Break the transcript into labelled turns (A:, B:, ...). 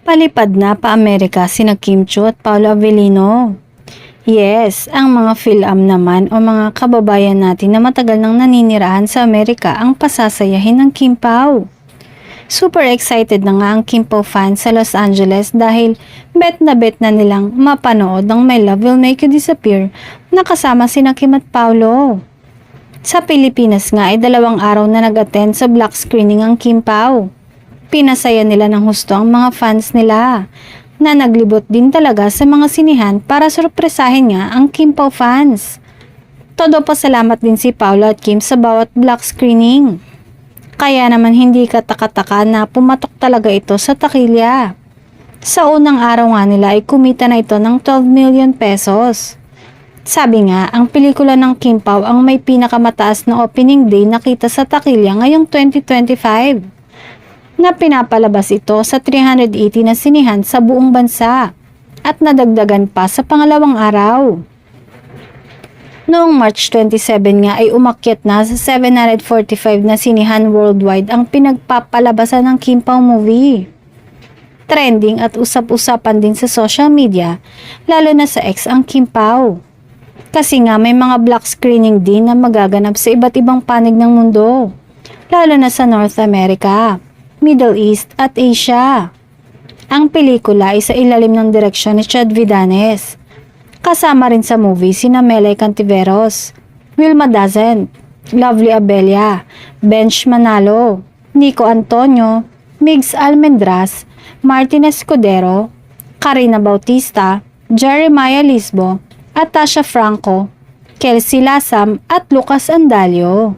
A: Palipad na pa-Amerika sina Kim Chiu at Paolo Avellino. Yes, ang mga Phil-Am naman o mga kababayan natin na matagal nang naninirahan sa Amerika ang pasasayahin ng Kim Pao. Super excited na nga ang Kim Pao fans sa Los Angeles dahil bet na nilang mapanood ang My Love Will Make You Disappear na kasama sina Kim at Paolo. Sa Pilipinas nga ay 2 araw na nag-attend sa black screening ang Kim Pao. Pinasaya nila ng husto ang mga fans nila na naglibot din talaga sa mga sinihan para sorpresahin nga ang Kim Pao fans. Todo pasalamat din si Paolo at Kim sa bawat black screening. Kaya naman hindi kataka-taka na pumatok talaga ito sa takilya. Sa unang araw nga nila ay kumita na ito ng 12 million pesos. Sabi nga, ang pelikula ng Kim Pao ang may pinakamataas na opening day nakita sa takilya ngayong 2025. Na pinapalabas ito sa 380 na sinihan sa buong bansa at nadagdagan pa sa pangalawang araw. Noong March 27 nga ay umakyat na sa 745 na sinihan worldwide ang pinagpapalabasan ng Kim Pao movie. Trending at usap-usapan din sa social media, lalo na sa X ang Kim Pao. Kasi nga may mga black screening din na magaganap sa iba't ibang panig ng mundo, lalo na sa North America, Middle East at Asia. Ang pelikula ay sa ilalim ng direksyon ni Chad Vidanes. Kasama rin sa movie sina Melay Cantiveros, Wilma Dazent, Lovely Abella, Bench Manalo, Nico Antonio, Migs Almendras, Martin Escudero, Karina Bautista, Jeremiah Lisbo, at Tasha Franco, Kelsey Lasam at Lucas Andalio.